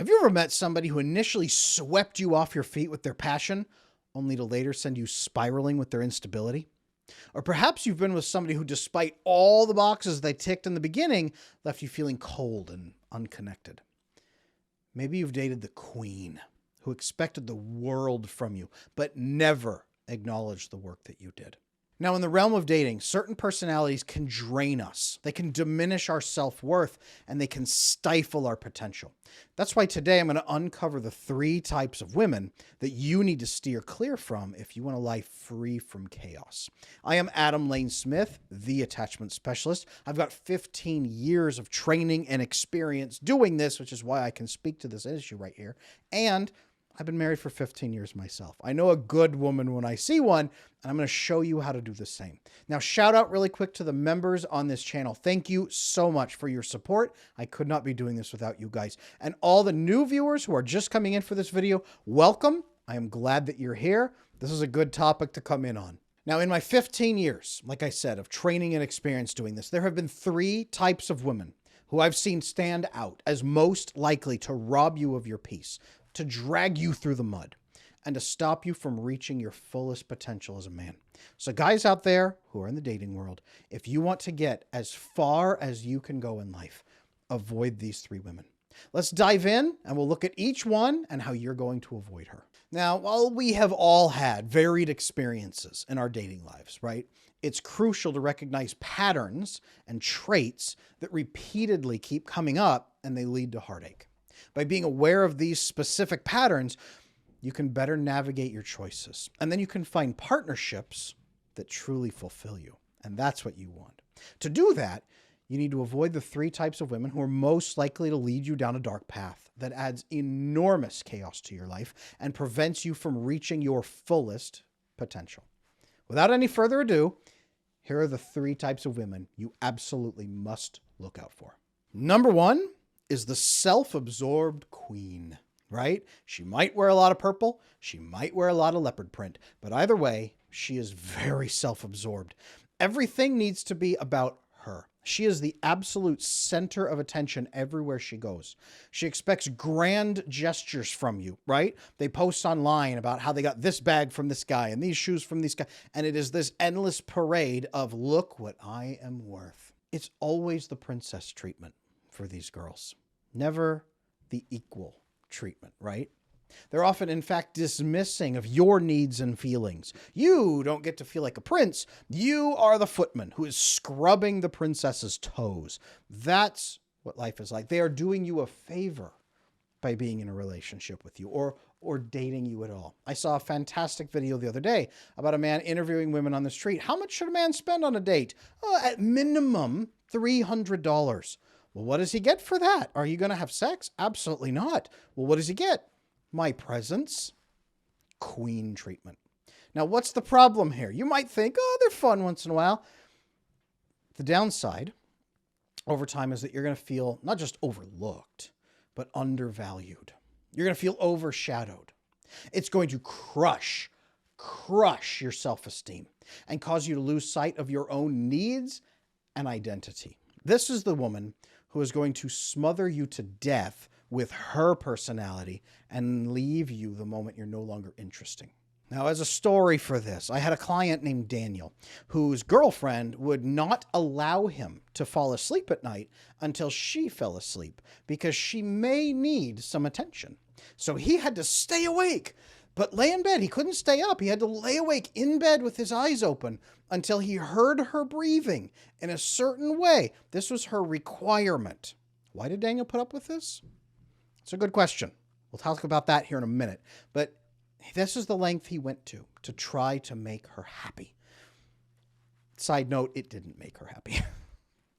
Have you ever met somebody who initially swept you off your feet with their passion, only to later send you spiraling with their instability? Or perhaps you've been with somebody who, despite all the boxes they ticked in the beginning, left you feeling cold and unconnected. Maybe you've dated the queen, who expected the world from you, but never acknowledged the work that you did. Now, in the realm of dating, certain personalities can drain us. They can diminish our self-worth, and they can stifle our potential. That's why today I'm going to uncover the 3 types of women that you need to steer clear from if you want a life free from chaos. I am Adam Lane Smith, the attachment specialist. I've got 15 years of training and experience doing this, which is why I can speak to this issue right here. And I've been married for 15 years myself. I know a good woman when I see one, and I'm going to show you how to do the same. Now, shout out really quick to the members on this channel. Thank you so much for your support. I could not be doing this without you guys. And all the new viewers who are just coming in for this video, welcome. I am glad that you're here. This is a good topic to come in on. Now, in my 15 years, like I said, of training and experience doing this, there have been 3 types of women who I've seen stand out as most likely to rob you of your peace, to drag you through the mud, and to stop you from reaching your fullest potential as a man. So guys out there who are in the dating world, if you want to get as far as you can go in life, avoid these 3 women. Let's dive in and we'll look at each one and how you're going to avoid her. Now, while we have all had varied experiences in our dating lives, right? It's crucial to recognize patterns and traits that repeatedly keep coming up and they lead to heartache. By being aware of these specific patterns, you can better navigate your choices. And then you can find partnerships that truly fulfill you. And that's what you want. To do that, you need to avoid the 3 types of women who are most likely to lead you down a dark path that adds enormous chaos to your life and prevents you from reaching your fullest potential. Without any further ado, here are the 3 types of women you absolutely must look out for. Number 1 is the self-absorbed queen, right? She might wear a lot of purple. She might wear a lot of leopard print, but either way, she is very self-absorbed. Everything needs to be about her. She is the absolute center of attention everywhere she goes. She expects grand gestures from you, right? They post online about how they got this bag from this guy and these shoes from this guy. And it is this endless parade of look what I am worth. It's always the princess treatment for these girls. Never the equal treatment, right? They're often, in fact, dismissing of your needs and feelings. You don't get to feel like a prince. You are the footman who is scrubbing the princess's toes. That's what life is like. They are doing you a favor by being in a relationship with you or dating you at all. I saw a fantastic video the other day about a man interviewing women on the street. How much should a man spend on a date? At minimum, $300. Well, what does he get for that? Are you going to have sex? Absolutely not. Well, what does he get? My presence. Queen treatment. Now, what's the problem here? You might think, oh, they're fun once in a while. The downside over time is that you're going to feel not just overlooked, but undervalued. You're going to feel overshadowed. It's going to crush your self-esteem and cause you to lose sight of your own needs and identity. This is the woman who is going to smother you to death with her personality and leave you the moment you're no longer interesting. Now, as a story for this, I had a client named Daniel whose girlfriend would not allow him to fall asleep at night until she fell asleep because she may need some attention. So he had to stay awake, but lay in bed. He couldn't stay up. He had to lay awake in bed with his eyes open until he heard her breathing in a certain way. This was her requirement. Why did Daniel put up with this? It's a good question. We'll talk about that here in a minute. But this is the length he went to try to make her happy. Side note, it didn't make her happy.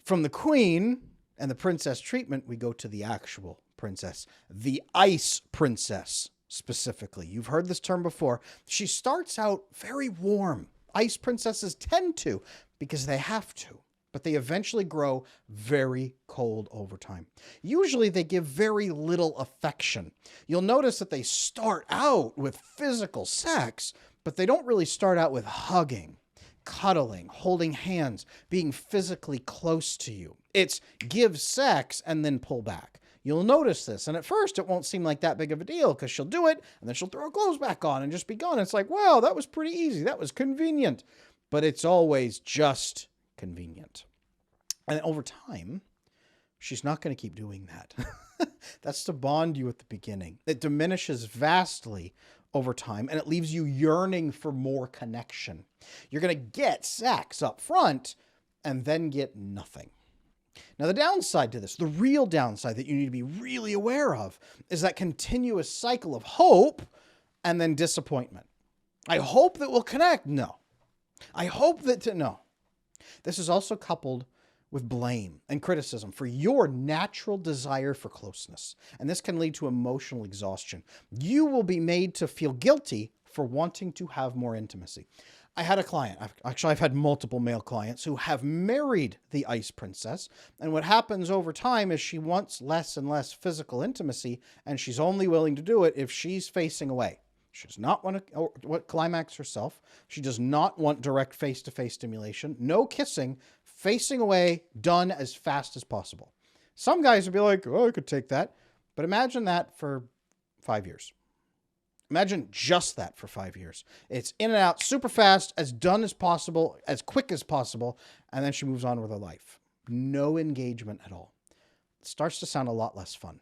From the queen and the princess treatment, we go to the actual princess, the ice princess specifically. You've heard this term before. She starts out very warm. Ice princesses tend to because they have to, but they eventually grow very cold over time. Usually they give very little affection. You'll notice that they start out with physical sex, but they don't really start out with hugging, cuddling, holding hands, being physically close to you. It's give sex and then pull back. You'll notice this. And at first, it won't seem like that big of a deal because she'll do it and then she'll throw her clothes back on and just be gone. It's like, wow, that was pretty easy. That was convenient. But it's always just convenient. And over time, she's not going to keep doing that. That's to bond you at the beginning. It diminishes vastly over time, and it leaves you yearning for more connection. You're going to get sex up front and then get nothing. Now, the downside to this, the real downside that you need to be really aware of, is that continuous cycle of hope and then disappointment. I hope that we'll connect. No. I hope that, no. This is also coupled with blame and criticism for your natural desire for closeness. And this can lead to emotional exhaustion. You will be made to feel guilty for wanting to have more intimacy. I had a client, I've had multiple male clients who have married the ice princess. And what happens over time is she wants less and less physical intimacy, and she's only willing to do it if she's facing away. She does not want to climax herself. She does not want direct face-to-face stimulation. No kissing, facing away, done as fast as possible. Some guys would be like, oh, I could take that. But imagine that for 5 years. Imagine just that for 5 years. It's in and out super fast, as done as possible, as quick as possible, and then she moves on with her life. No engagement at all. It starts to sound a lot less fun.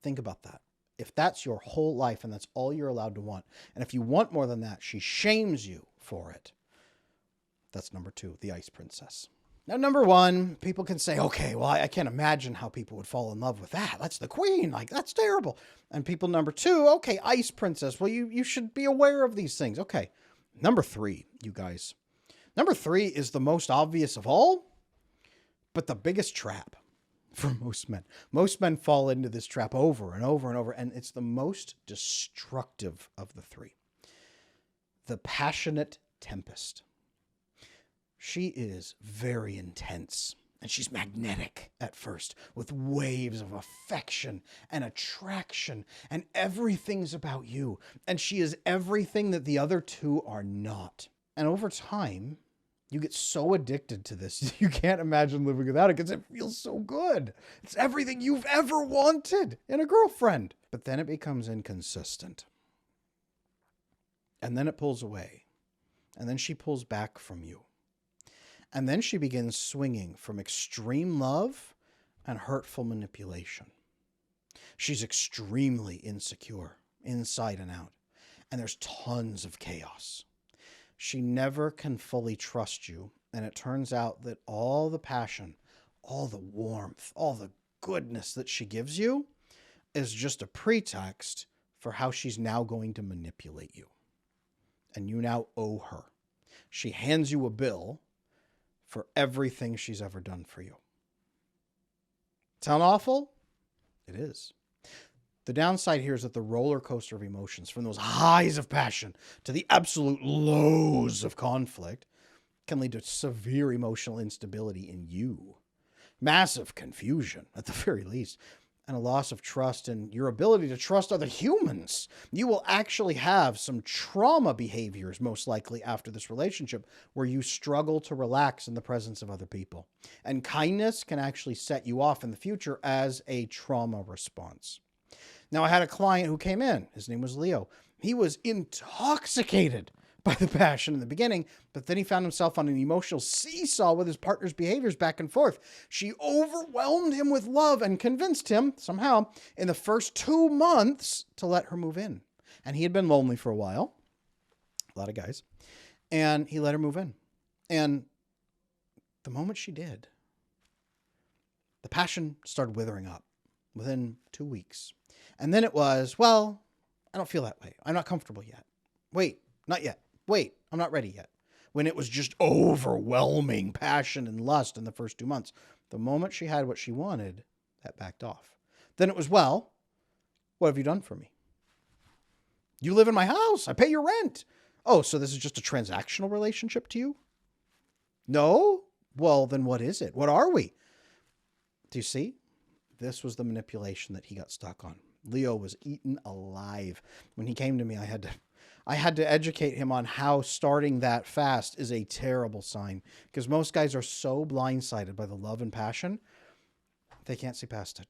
Think about that. If that's your whole life and that's all you're allowed to want, and if you want more than that, she shames you for it. That's number 2, the ice princess. Now, number 1, people can say, okay, well, I can't imagine how people would fall in love with that. That's the queen. Like, that's terrible. And people, number 2, okay, ice princess. Well, you should be aware of these things. Okay. Number 3, you guys. Number 3 is the most obvious of all, but the biggest trap for most men. Most men fall into this trap over and over and over, and it's the most destructive of the 3. The passionate tempest. She is very intense, and she's magnetic at first, with waves of affection and attraction, and everything's about you. And she is everything that the other 2 are not. And over time, you get so addicted to this, you can't imagine living without it because it feels so good. It's everything you've ever wanted in a girlfriend. But then it becomes inconsistent. And then it pulls away. And then she pulls back from you. And then she begins swinging from extreme love and hurtful manipulation. She's extremely insecure, inside and out. And there's tons of chaos. She never can fully trust you. And it turns out that all the passion, all the warmth, all the goodness that she gives you is just a pretext for how she's now going to manipulate you. And you now owe her. She hands you a bill for everything she's ever done for you. Sound awful? It is. The downside here is that the roller coaster of emotions, from those highs of passion to the absolute lows of conflict, can lead to severe emotional instability in you. Massive confusion, at the very least, and a loss of trust in your ability to trust other humans. You will actually have some trauma behaviors, most likely after this relationship, where you struggle to relax in the presence of other people. And kindness can actually set you off in the future as a trauma response. Now, I had a client who came in. His name was Leo. He was intoxicated by the passion in the beginning, but then he found himself on an emotional seesaw with his partner's behaviors back and forth. She overwhelmed him with love and convinced him, somehow, in the first 2 months to let her move in. And he had been lonely for a while, a lot of guys, and he let her move in. And the moment she did, the passion started withering up within 2 weeks. And then it was, well, I don't feel that way. I'm not comfortable yet. Wait, not yet. Wait, I'm not ready yet. When it was just overwhelming passion and lust in the first 2 months. The moment she had what she wanted, that backed off. Then it was, well, what have you done for me? You live in my house. I pay your rent. Oh, so this is just a transactional relationship to you? No? Well, then what is it? What are we? Do you see? This was the manipulation that he got stuck on. Leo was eaten alive. When he came to me, I had to educate him on how starting that fast is a terrible sign, because most guys are so blindsided by the love and passion, they can't see past it.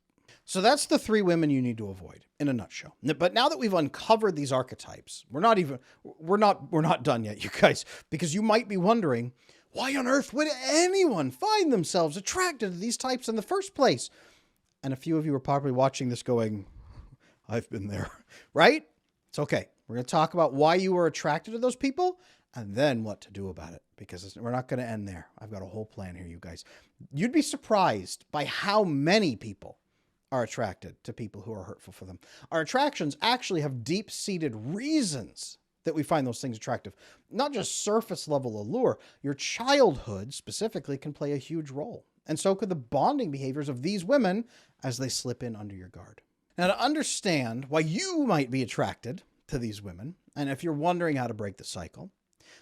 So that's the 3 women you need to avoid in a nutshell. But now that we've uncovered these archetypes, we're not done yet, you guys, because you might be wondering, why on earth would anyone find themselves attracted to these types in the first place? And a few of you are probably watching this going, I've been there, right? It's okay. We're going to talk about why you were attracted to those people and then what to do about it, because we're not going to end there. I've got a whole plan here, you guys. You'd be surprised by how many people are attracted to people who are hurtful for them. Our attractions actually have deep-seated reasons that we find those things attractive. Not just surface level allure. Your childhood specifically can play a huge role. And so could the bonding behaviors of these women as they slip in under your guard. Now, to understand why you might be attracted to these women, and if you're wondering how to break the cycle,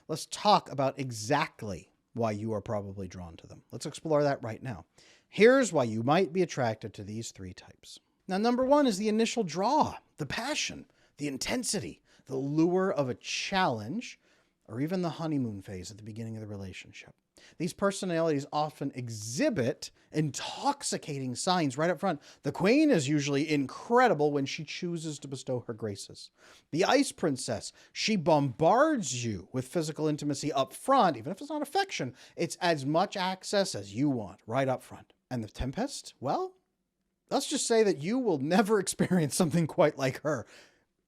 let's talk about exactly why you are probably drawn to them. Let's explore that right now. Here's why you might be attracted to these 3 types. Now, number 1 is the initial draw, the passion, the intensity, the lure of a challenge, or even the honeymoon phase at the beginning of the relationship. These personalities often exhibit intoxicating signs right up front. The queen is usually incredible when she chooses to bestow her graces. The ice princess, she bombards you with physical intimacy up front, even if it's not affection. It's as much access as you want right up front. And the tempest, well, let's just say that you will never experience something quite like her.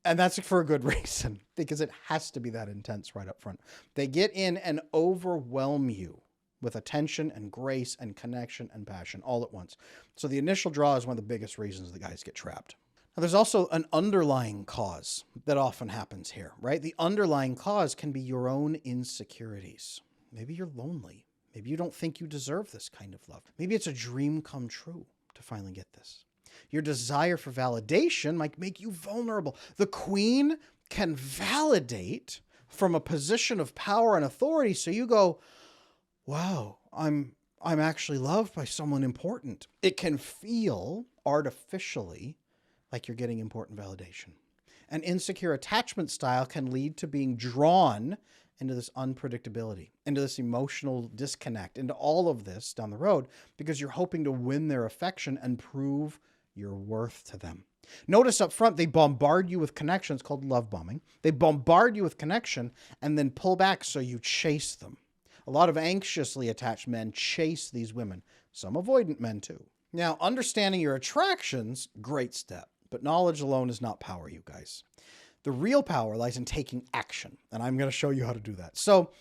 And that's for a good reason, because it has to be that intense right up front. They get in and overwhelm you with attention and grace and connection and passion all at once. So the initial draw is one of the biggest reasons the guys get trapped. Now, there's also an underlying cause that often happens here, right? The underlying cause can be your own insecurities. Maybe you're lonely. Maybe you don't think you deserve this kind of love. Maybe it's a dream come true to finally get this. Your desire for validation might make you vulnerable. The queen can validate from a position of power and authority. So you go, wow, I'm actually loved by someone important. It can feel artificially like you're getting important validation. An insecure attachment style can lead to being drawn into this unpredictability, into this emotional disconnect, into all of this down the road, because you're hoping to win their affection and prove your worth to them. Notice up front, they bombard you with connection. It's called love bombing. They bombard you with connection and then pull back so you chase them. A lot of anxiously attached men chase these women. Some avoidant men too. Now, understanding your attractions, great step. But knowledge alone is not power, you guys. The real power lies in taking action. And I'm going to show you how to do that. So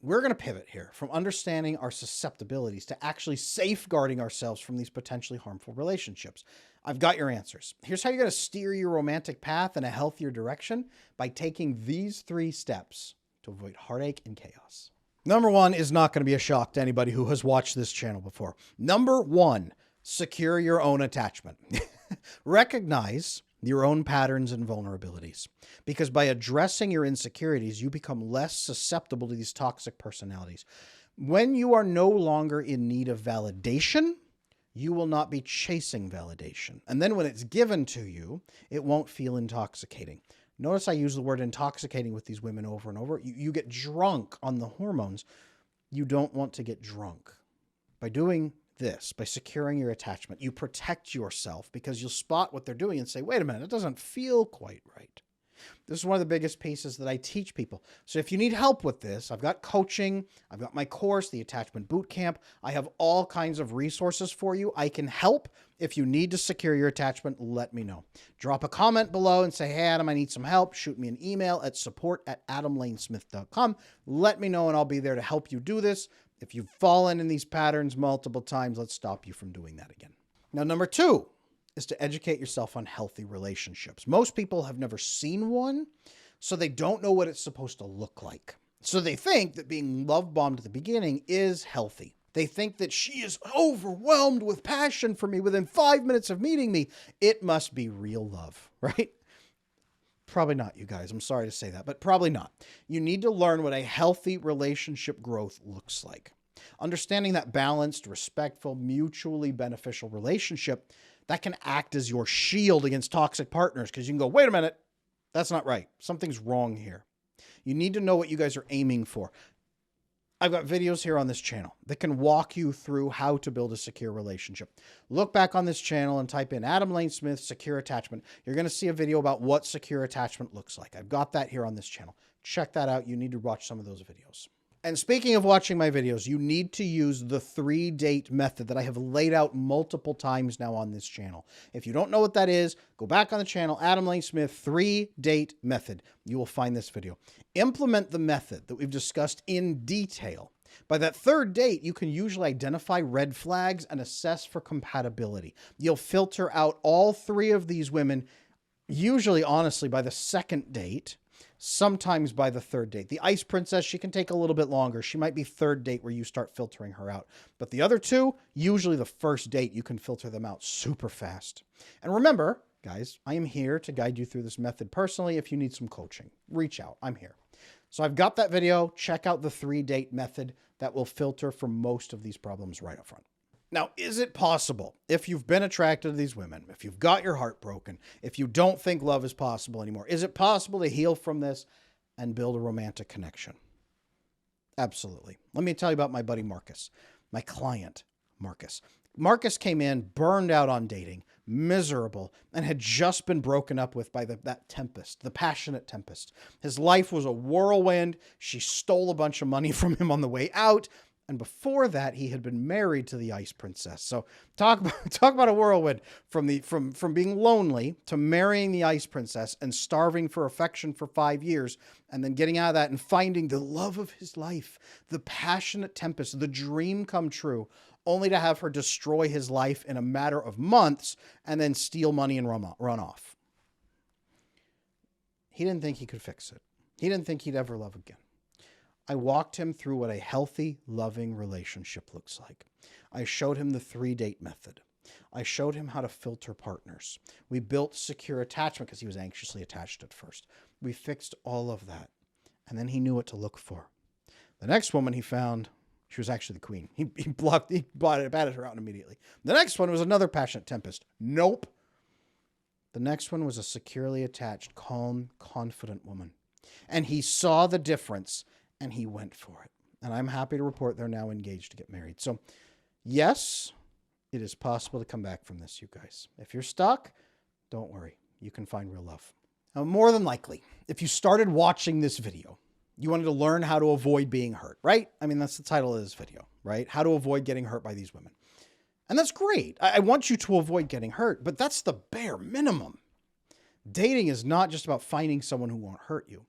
we're going to pivot here from understanding our susceptibilities to actually safeguarding ourselves from these potentially harmful relationships. I've got your answers. Here's how you're going to steer your romantic path in a healthier direction by taking these 3 steps to avoid heartache and chaos. Number 1 is not going to be a shock to anybody who has watched this channel before. Number 1, secure your own attachment. Recognize your own patterns and vulnerabilities, because by addressing your insecurities, you become less susceptible to these toxic personalities. When you are no longer in need of validation, you will not be chasing validation. And then when it's given to you, it won't feel intoxicating. Notice I use the word intoxicating with these women over and over. You get drunk on the hormones. You don't want to get drunk. By doing this, by securing your attachment, you protect yourself, because you'll spot what they're doing and say, wait a minute, it doesn't feel quite right. This is one of the biggest pieces that I teach people. So if you need help with this, I've got coaching, I've got my course, the Attachment Bootcamp. I have all kinds of resources for you. I can help. If you need to secure your attachment, let me know. Drop a comment below and say, hey, Adam, I need some help. Shoot me an email at support@adamlanesmith.com. Let me know and I'll be there to help you do this. If you've fallen in these patterns multiple times, let's stop you from doing that again. Now, number 2 is to educate yourself on healthy relationships. Most people have never seen one, so they don't know what it's supposed to look like. So they think that being love bombed at the beginning is healthy. They think that she is overwhelmed with passion for me within 5 minutes of meeting me. It must be real love, right? Probably not, you guys. I'm sorry to say that, but probably not. You need to learn what a healthy relationship growth looks like. Understanding that balanced, respectful, mutually beneficial relationship, that can act as your shield against toxic partners, because you can go, wait a minute, that's not right. Something's wrong here. You need to know what you guys are aiming for. I've got videos here on this channel that can walk you through how to build a secure relationship. Look back on this channel and type in Adam Lane Smith secure attachment. You're going to see a video about what secure attachment looks like. I've got that here on this channel. Check that out. You need to watch some of those videos. And speaking of watching my videos, you need to use the 3-date method that I have laid out multiple times now on this channel. If you don't know what that is, go back on the channel, Adam Lane Smith 3-date method. You will find this video. Implement the method that we've discussed in detail. By that 3rd date, you can usually identify red flags and assess for compatibility. You'll filter out all 3 of these women, usually, honestly, by the 2nd date. Sometimes by the 3rd date. The Ice Princess, she can take a little bit longer. She might be 3rd date where you start filtering her out. But the other 2, usually the 1st date, you can filter them out super fast. And remember, guys, I am here to guide you through this method personally. If you need some coaching, reach out. I'm here. So I've got that video. Check out the 3-date method that will filter for most of these problems right up front. Now, is it possible, if you've been attracted to these women, if you've got your heart broken, if you don't think love is possible anymore, is it possible to heal from this and build a romantic connection? Absolutely. Let me tell you about my buddy Marcus, my client Marcus. Marcus came in, burned out on dating, miserable, and had just been broken up with by that Tempest, the Passionate Tempest. His life was a whirlwind. She stole a bunch of money from him on the way out. And before that, he had been married to the Ice Princess. So talk about a whirlwind from being lonely to marrying the Ice Princess and starving for affection for 5 years, and then getting out of that and finding the love of his life, the Passionate Tempest, the dream come true, only to have her destroy his life in a matter of months and then steal money and run off. He didn't think he could fix it. He didn't think he'd ever love again. I walked him through what a healthy, loving relationship looks like. I showed him the 3-date method. I showed him how to filter partners. We built secure attachment because he was anxiously attached at first. We fixed all of that. And then he knew what to look for. The next woman he found, she was actually the queen. He batted her out immediately. The next one was another Passionate Tempest. Nope. The next one was a securely attached, calm, confident woman. And he saw the difference. And he went for it. And I'm happy to report they're now engaged to get married. So, yes, it is possible to come back from this, you guys. If you're stuck, don't worry. You can find real love. Now, more than likely, if you started watching this video, you wanted to learn how to avoid being hurt, right? I mean, that's the title of this video, right? How to avoid getting hurt by these women. And that's great. I want you to avoid getting hurt, but that's the bare minimum. Dating is not just about finding someone who won't hurt you.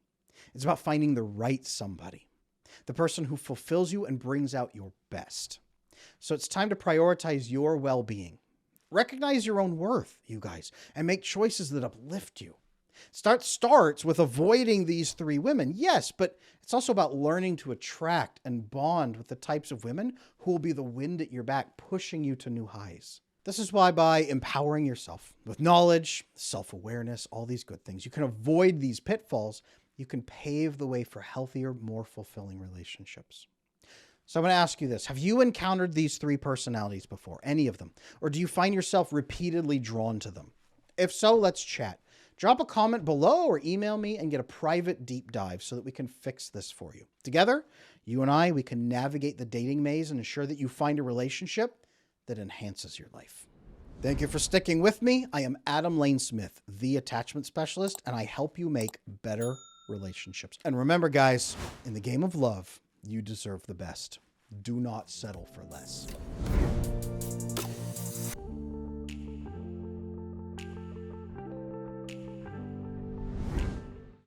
It's about finding the right somebody, the person who fulfills you and brings out your best. So it's time to prioritize your well-being. Recognize your own worth, you guys, and make choices that uplift you. Starts with avoiding these 3 women, yes, but it's also about learning to attract and bond with the types of women who will be the wind at your back, pushing you to new highs. This is why by empowering yourself with knowledge, self-awareness, all these good things, you can avoid these pitfalls. You can pave the way for healthier, more fulfilling relationships. So I'm going to ask you this. Have you encountered these 3 personalities before? Any of them? Or do you find yourself repeatedly drawn to them? If so, let's chat. Drop a comment below or email me and get a private deep dive so that we can fix this for you. Together, you and I, we can navigate the dating maze and ensure that you find a relationship that enhances your life. Thank you for sticking with me. I am Adam Lane Smith, the attachment specialist, and I help you make better relationships. And remember, guys, in the game of love, you deserve the best. Do not settle for less.